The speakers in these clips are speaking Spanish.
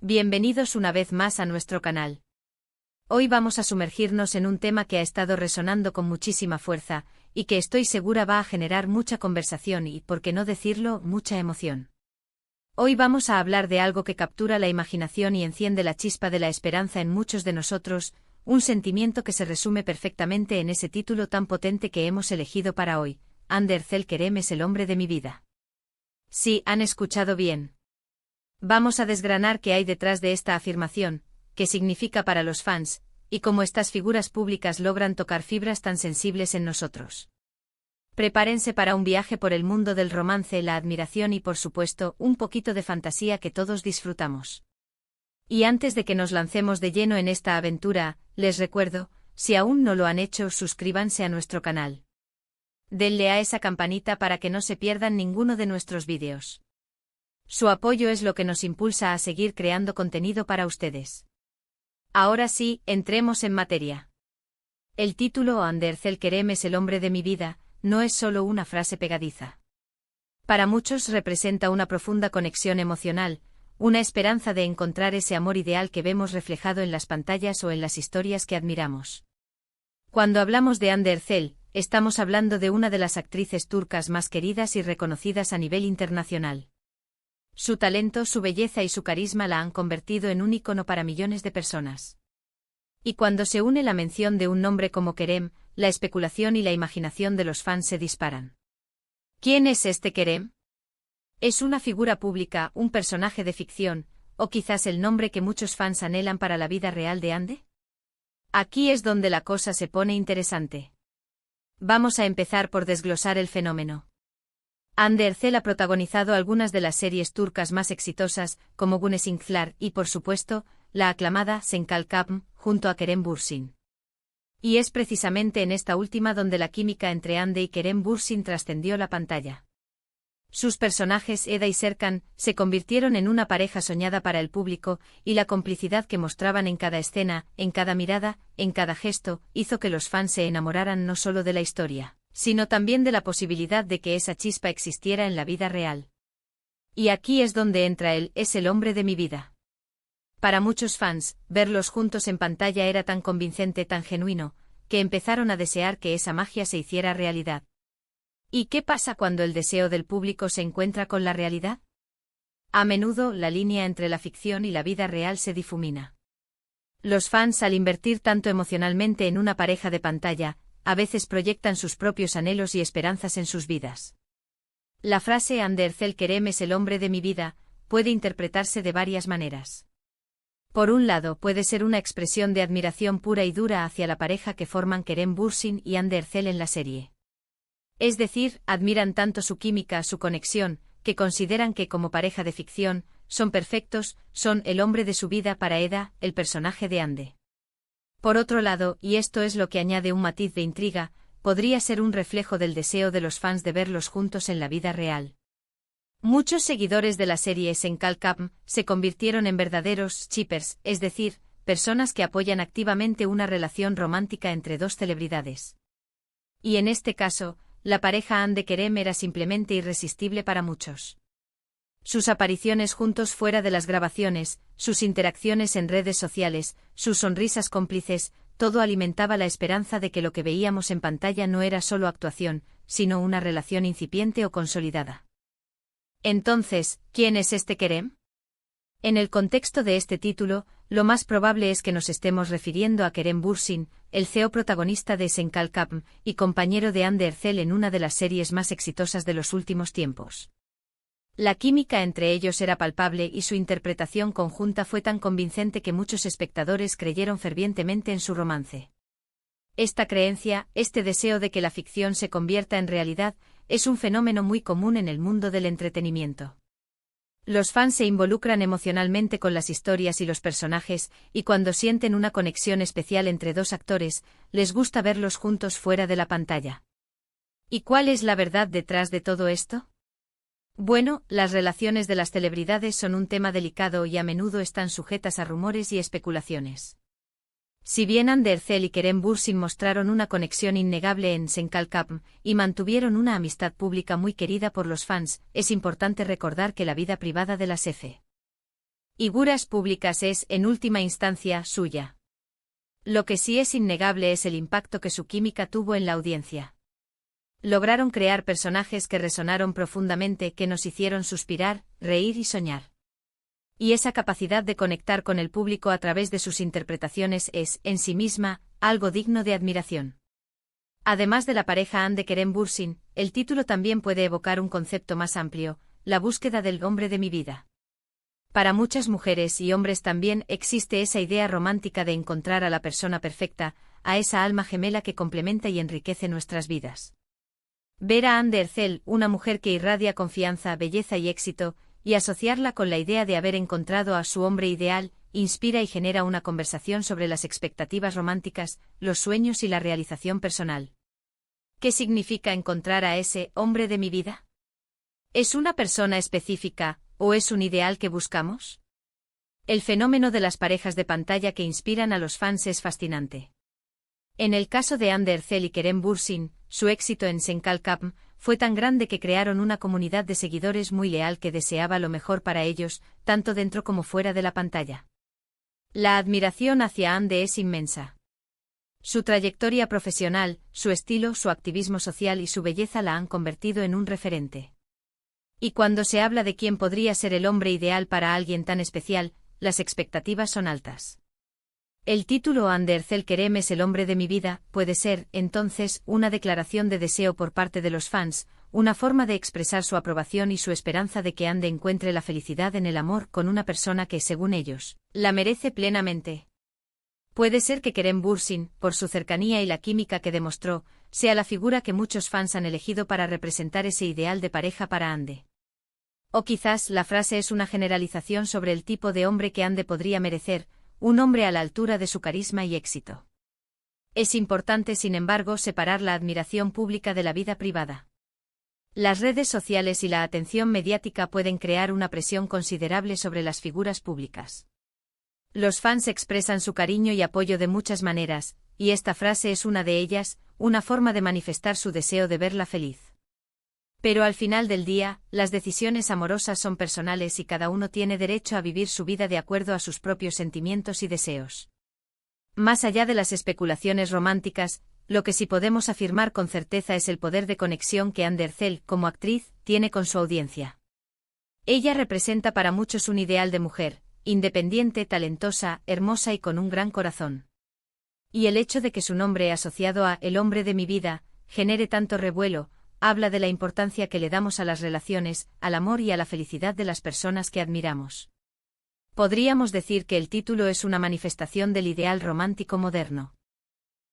Bienvenidos una vez más a nuestro canal. Hoy vamos a sumergirnos en un tema que ha estado resonando con muchísima fuerza, y que estoy segura va a generar mucha conversación y, por qué no decirlo, mucha emoción. Hoy vamos a hablar de algo que captura la imaginación y enciende la chispa de la esperanza en muchos de nosotros, un sentimiento que se resume perfectamente en ese título tan potente que hemos elegido para hoy: Ander Kerem es el hombre de mi vida. Sí, han escuchado bien. Vamos a desgranar qué hay detrás de esta afirmación, qué significa para los fans, y cómo estas figuras públicas logran tocar fibras tan sensibles en nosotros. Prepárense para un viaje por el mundo del romance, la admiración y, por supuesto, un poquito de fantasía que todos disfrutamos. Y antes de que nos lancemos de lleno en esta aventura, les recuerdo, si aún no lo han hecho, suscríbanse a nuestro canal. Denle a esa campanita para que no se pierdan ninguno de nuestros vídeos. Su apoyo es lo que nos impulsa a seguir creando contenido para ustedes. Ahora sí, entremos en materia. El título Ander Kerem es el hombre de mi vida no es solo una frase pegadiza. Para muchos representa una profunda conexión emocional, una esperanza de encontrar ese amor ideal que vemos reflejado en las pantallas o en las historias que admiramos. Cuando hablamos de Ander, estamos hablando de una de las actrices turcas más queridas y reconocidas a nivel internacional. Su talento, su belleza y su carisma la han convertido en un ícono para millones de personas. Y cuando se une la mención de un nombre como Kerem, la especulación y la imaginación de los fans se disparan. ¿Quién es este Kerem? ¿Es una figura pública, un personaje de ficción, o quizás el nombre que muchos fans anhelan para la vida real de Ande? Aquí es donde la cosa se pone interesante. Vamos a empezar por desglosar el fenómeno. Ander ha protagonizado algunas de las series turcas más exitosas, como Güneşinkler y, por supuesto, la aclamada Senkalkapm, junto a Kerem Bürsin. Y es precisamente en esta última donde la química entre Ande y Kerem Bürsin trascendió la pantalla. Sus personajes Eda y Serkan se convirtieron en una pareja soñada para el público, y la complicidad que mostraban en cada escena, en cada mirada, en cada gesto, hizo que los fans se enamoraran no solo de la historia, sino también de la posibilidad de que esa chispa existiera en la vida real. Y aquí es donde entra él, es el hombre de mi vida. Para muchos fans, verlos juntos en pantalla era tan convincente, tan genuino, que empezaron a desear que esa magia se hiciera realidad. ¿Y qué pasa cuando el deseo del público se encuentra con la realidad? A menudo, la línea entre la ficción y la vida real se difumina. Los fans, al invertir tanto emocionalmente en una pareja de pantalla, a veces proyectan sus propios anhelos y esperanzas en sus vidas. La frase Ander Kerem es el hombre de mi vida puede interpretarse de varias maneras. Por un lado, puede ser una expresión de admiración pura y dura hacia la pareja que forman Kerem Bürsin y Ander en la serie. Es decir, admiran tanto su química, su conexión, que consideran que como pareja de ficción, son perfectos, son el hombre de su vida para Eda, el personaje de Ande. Por otro lado, y esto es lo que añade un matiz de intriga, podría ser un reflejo del deseo de los fans de verlos juntos en la vida real. Muchos seguidores de la serie Senkalkapm se convirtieron en verdaderos shippers, es decir, personas que apoyan activamente una relación romántica entre dos celebridades. Y en este caso, la pareja Ande Kerem era simplemente irresistible para muchos. Sus apariciones juntos fuera de las grabaciones, sus interacciones en redes sociales, sus sonrisas cómplices, todo alimentaba la esperanza de que lo que veíamos en pantalla no era solo actuación, sino una relación incipiente o consolidada. Entonces, ¿quién es este Kerem? En el contexto de este título, lo más probable es que nos estemos refiriendo a Kerem Bürsin, el CEO protagonista de Senkalkapm y compañero de Ander en una de las series más exitosas de los últimos tiempos. La química entre ellos era palpable y su interpretación conjunta fue tan convincente que muchos espectadores creyeron fervientemente en su romance. Esta creencia, este deseo de que la ficción se convierta en realidad, es un fenómeno muy común en el mundo del entretenimiento. Los fans se involucran emocionalmente con las historias y los personajes, y cuando sienten una conexión especial entre dos actores, les gusta verlos juntos fuera de la pantalla. ¿Y cuál es la verdad detrás de todo esto? Bueno, las relaciones de las celebridades son un tema delicado y a menudo están sujetas a rumores y especulaciones. Si bien Ander y Kerem Bürsin mostraron una conexión innegable en Senkalkapm y mantuvieron una amistad pública muy querida por los fans, es importante recordar que la vida privada de las Figuras públicas es, en última instancia, suya. Lo que sí es innegable es el impacto que su química tuvo en la audiencia. Lograron crear personajes que resonaron profundamente, que nos hicieron suspirar, reír y soñar. Y esa capacidad de conectar con el público a través de sus interpretaciones es, en sí misma, algo digno de admiración. Además de la pareja Anne de Keren-Bürsin, el título también puede evocar un concepto más amplio, la búsqueda del hombre de mi vida. Para muchas mujeres y hombres también existe esa idea romántica de encontrar a la persona perfecta, a esa alma gemela que complementa y enriquece nuestras vidas. Ver a Anne de Ercel, una mujer que irradia confianza, belleza y éxito, y asociarla con la idea de haber encontrado a su hombre ideal, inspira y genera una conversación sobre las expectativas románticas, los sueños y la realización personal. ¿Qué significa encontrar a ese hombre de mi vida? ¿Es una persona específica, o es un ideal que buscamos? El fenómeno de las parejas de pantalla que inspiran a los fans es fascinante. En el caso de Anne de Ercel y Keren-Bürsin, su éxito en Senkalkapm fue tan grande que crearon una comunidad de seguidores muy leal que deseaba lo mejor para ellos, tanto dentro como fuera de la pantalla. La admiración hacia Anne es inmensa. Su trayectoria profesional, su estilo, su activismo social y su belleza la han convertido en un referente. Y cuando se habla de quién podría ser el hombre ideal para alguien tan especial, las expectativas son altas. El título Anne de Ercel Kerem es el hombre de mi vida, puede ser, entonces, una declaración de deseo por parte de los fans, una forma de expresar su aprobación y su esperanza de que Anne encuentre la felicidad en el amor con una persona que, según ellos, la merece plenamente. Puede ser que Keren-Bürsin, por su cercanía y la química que demostró, sea la figura que muchos fans han elegido para representar ese ideal de pareja para Anne. O quizás la frase es una generalización sobre el tipo de hombre que Anne podría merecer, un hombre a la altura de su carisma y éxito. Es importante, sin embargo, separar la admiración pública de la vida privada. Las redes sociales y la atención mediática pueden crear una presión considerable sobre las figuras públicas. Los fans expresan su cariño y apoyo de muchas maneras, y esta frase es una de ellas, una forma de manifestar su deseo de verla feliz. Pero al final del día, las decisiones amorosas son personales y cada uno tiene derecho a vivir su vida de acuerdo a sus propios sentimientos y deseos. Más allá de las especulaciones románticas, lo que sí podemos afirmar con certeza es el poder de conexión que Anne de Ercel, como actriz, tiene con su audiencia. Ella representa para muchos un ideal de mujer, independiente, talentosa, hermosa y con un gran corazón. Y el hecho de que su nombre asociado a El hombre de mi vida genere tanto revuelo, habla de la importancia que le damos a las relaciones, al amor y a la felicidad de las personas que admiramos. Podríamos decir que el título es una manifestación del ideal romántico moderno.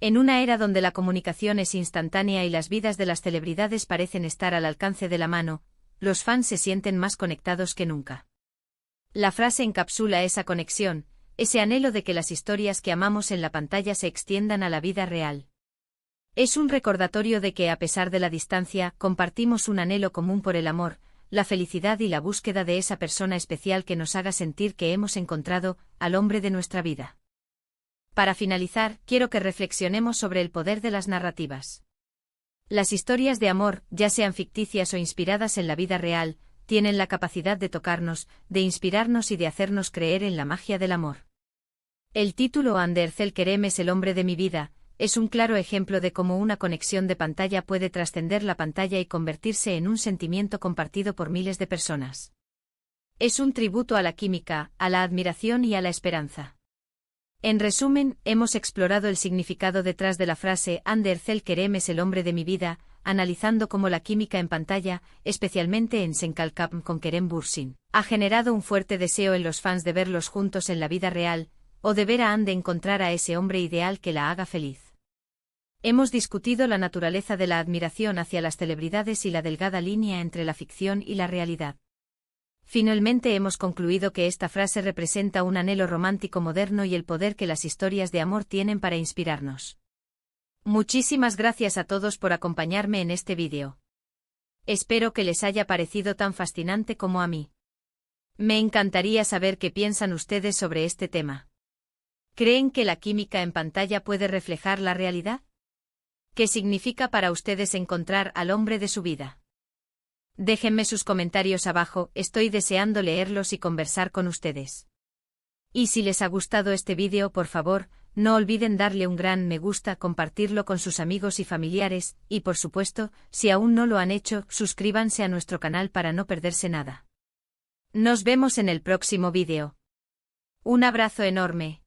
En una era donde la comunicación es instantánea y las vidas de las celebridades parecen estar al alcance de la mano, los fans se sienten más conectados que nunca. La frase encapsula esa conexión, ese anhelo de que las historias que amamos en la pantalla se extiendan a la vida real. Es un recordatorio de que, a pesar de la distancia, compartimos un anhelo común por el amor, la felicidad y la búsqueda de esa persona especial que nos haga sentir que hemos encontrado al hombre de nuestra vida. Para finalizar, quiero que reflexionemos sobre el poder de las narrativas. Las historias de amor, ya sean ficticias o inspiradas en la vida real, tienen la capacidad de tocarnos, de inspirarnos y de hacernos creer en la magia del amor. El título Anne de Ercel Kerem es el hombre de mi vida, es un claro ejemplo de cómo una conexión de pantalla puede trascender la pantalla y convertirse en un sentimiento compartido por miles de personas. Es un tributo a la química, a la admiración y a la esperanza. En resumen, hemos explorado el significado detrás de la frase Anne de Ercel Kerem es el hombre de mi vida, analizando cómo la química en pantalla, especialmente en Senkalkapm con Keren-Bürsin, ha generado un fuerte deseo en los fans de verlos juntos en la vida real, o de ver a Anne encontrar a ese hombre ideal que la haga feliz. Hemos discutido la naturaleza de la admiración hacia las celebridades y la delgada línea entre la ficción y la realidad. Finalmente hemos concluido que esta frase representa un anhelo romántico moderno y el poder que las historias de amor tienen para inspirarnos. Muchísimas gracias a todos por acompañarme en este vídeo. Espero que les haya parecido tan fascinante como a mí. Me encantaría saber qué piensan ustedes sobre este tema. ¿Creen que la química en pantalla puede reflejar la realidad? ¿Qué significa para ustedes encontrar al hombre de su vida? Déjenme sus comentarios abajo, estoy deseando leerlos y conversar con ustedes. Y si les ha gustado este vídeo, por favor, no olviden darle un gran me gusta, compartirlo con sus amigos y familiares, y por supuesto, si aún no lo han hecho, suscríbanse a nuestro canal para no perderse nada. Nos vemos en el próximo vídeo. Un abrazo enorme.